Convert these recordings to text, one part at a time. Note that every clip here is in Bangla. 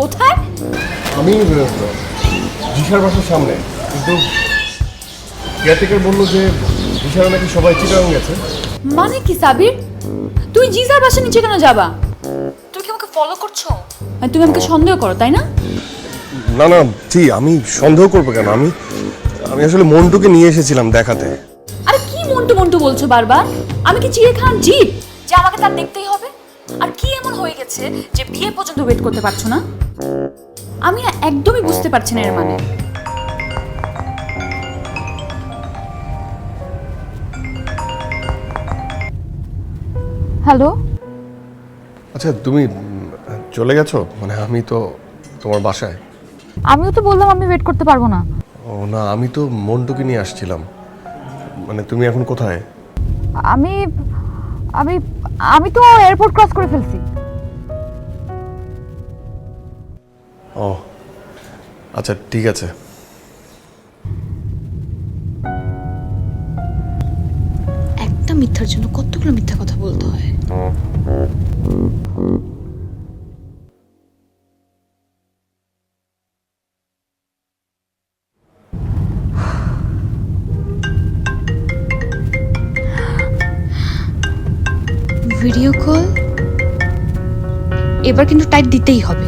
কোথায়? আমি জিসার বাসার সামনে, কিন্তু কেয়ারটেকার বললো যে জিসারা নাকি সবাই চিটাগাং গেছে। মানে কি সাবির, তুই জিসার বাসা নিচে কেন যাবা? তুই কি আমাকে ফলো করছো? মানে তুমি আমাকে সন্দেহ করো, তাই না? না না, জি, আমি সন্দেহ করবো কেন? আমি আসলে মন্টুকে নিয়ে এসেছিলাম দেখাতে। আরে কি মন্টু মন্টু বলছো বারবার? আমি কি চিড়িয়াখানার জিপ যে আমাকে তার দেখতেই হবে? আর কি এমন হয়ে গেছে যে বিয়ে পর্যন্ত ওয়েট করতে পারছো না? আমি না একদমই বুঝতে পারছি না এর মানে। হ্যালো, আচ্ছা, তুমি চলে গেছো? মানে আমি তো তোমার বাসায়। আমিও তো বললাম আমি ওয়েট করতে পারবো না। ও না, আমি তো মন্টুকে নিয়ে আসছিলাম। মানে তুমি এখন কোথায়? আমি আমি আমি তো এয়ারপোর্ট ক্রস করে ফেলছি। ও আচ্ছা, ঠিক আছে। একটা মিথ্যার জন্য কতগুলো মিথ্যা কথা বলতে হয়। ভিডিও কল এবার কিন্তু টাইট দিতেই হবে।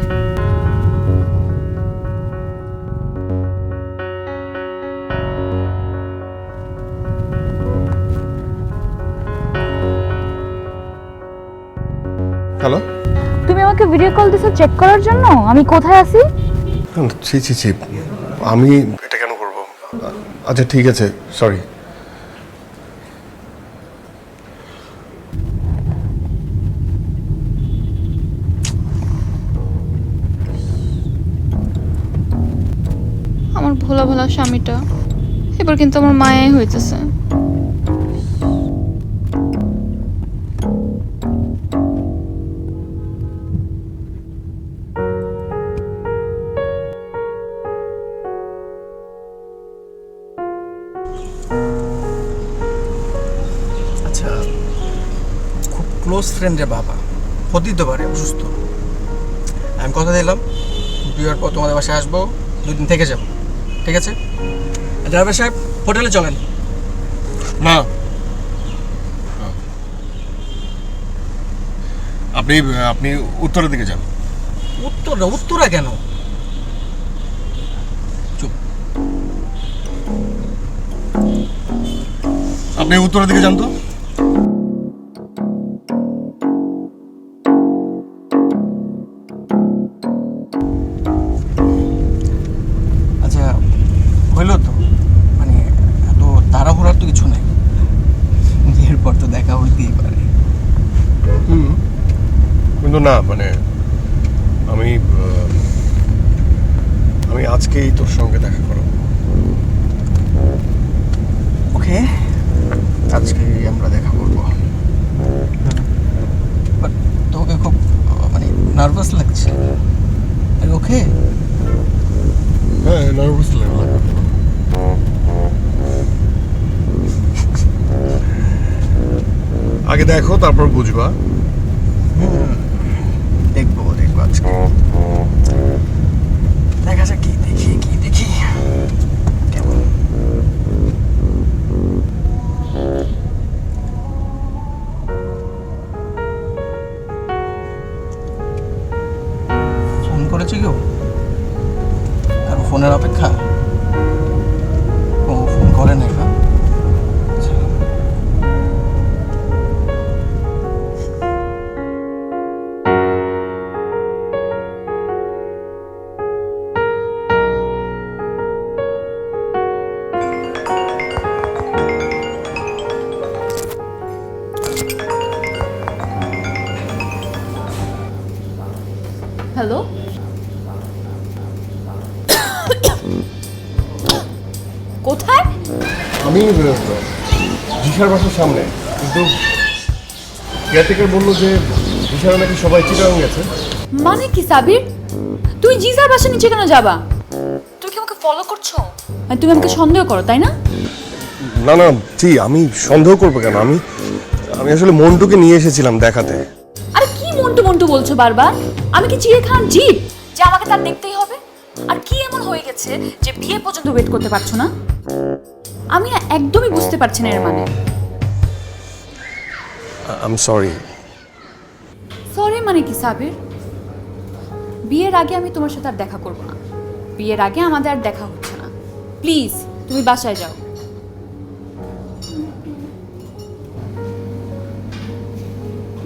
হ্যালো। তুমি আমাকে ভিডিও কল দিছো চেক করার জন্য আমি কোথায় আছি? ছি ছি ছি, আমি এটা কেন করব? আচ্ছা ঠিক আছে, সরি। আমার ভোলা ভোলা স্বামীটা এবার কিন্তু আমার মায়াই হইতেছে। আচ্ছা, খুব ক্লোজ ফ্রেন্ডের বাবা হতেই তো পারে অসুস্থ। আমি কথা দিলাম বিয়ের পর তোমাদের বাসায় আসবো, 2 দিন থেকে যাবো, ঠিক আছে? ড্রাইভার সাহেব, হোটেলে চলেন। না, আপনি আপনি উত্তরের দিকে যান। উত্তরা কেন? চুপ। আপনি উত্তরের দিকে যান তো। আচ্ছা, হইলো তো, মানে এত তাড়াহুড়ার তো কিছু নাই, এরপর তো দেখা হইতেই পারে। কিন্তু না, মানে আমি আমি আজকেই তোর সঙ্গে দেখা করব। ওকে, আজকেই আমরা দেখা করবো। বাট তোকে খুব মানে নার্ভাস লাগছে। আরে ওকে? হ্যাঁ, নার্ভাস লাগবে। আগে দেখো, তারপর বুঝবা। দেখবো আজকে। দেখা যাক কি দেখি কেমন। ফোন করেছে কেউ? আর ফোনের অপেক্ষা? ও ফোন করে নাই না? আচ্ছা। হ্যালো, কোথায়? আমি জিসার বাসার সামনে, কিন্তু কেয়ারটেকার বললো যে জিসারা নাকি সবাই চিটাগাং গেছে। মানে কি সাবির, তুই জিসার বাসা নিচে কেন যাবা? তুই কি আমাকে ফলো করছো? মানে তুমি আমাকে সন্দেহ করো, তাই না? না না, জি, আমি সন্দেহ করবো কেন? আমি আসলে মন্টুকে নিয়ে এসেছিলাম দেখাতে। আরে কি মন্টু মন্টু বলছো বারবার? আমি কি চিড়িয়াখানার জিপ যে আমাকে তার দেখতেই হবে? আর কি এমন হয়ে গেছে যে বিয়ে পর্যন্ত ওয়েট করতে পারছো না? আমি না একদমই বুঝতে পারছি না এর মানে। I am sorry. সরি মানে কি সাবির? বিয়ের আগে আমি তোমার সাথে আর দেখা করব না। বিয়ের আগে আমাদের আর দেখা হচ্ছে না। প্লিজ তুমি বাসায় যাও।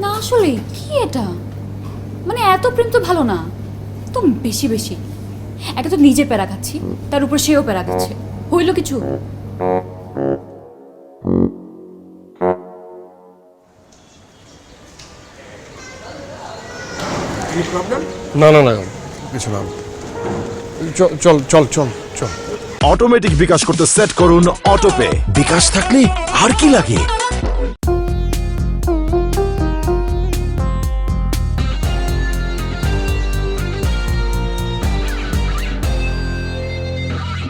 না আসলে কি এটা, মানে এত প্রেম তো ভালো না, তো বেশি বেশি। একটা তো নিজে প্যারা খাচ্ছি, তার উপর সেও প্যারা খাচ্ছে, হইল কিছু? প্রবলেম? না না না, কিছু না। চল চল চল চল চল। অটোমেটিক বিকাশ করতে সেট করুন অটোপে। বিকাশ থাকলে আর কি লাগে।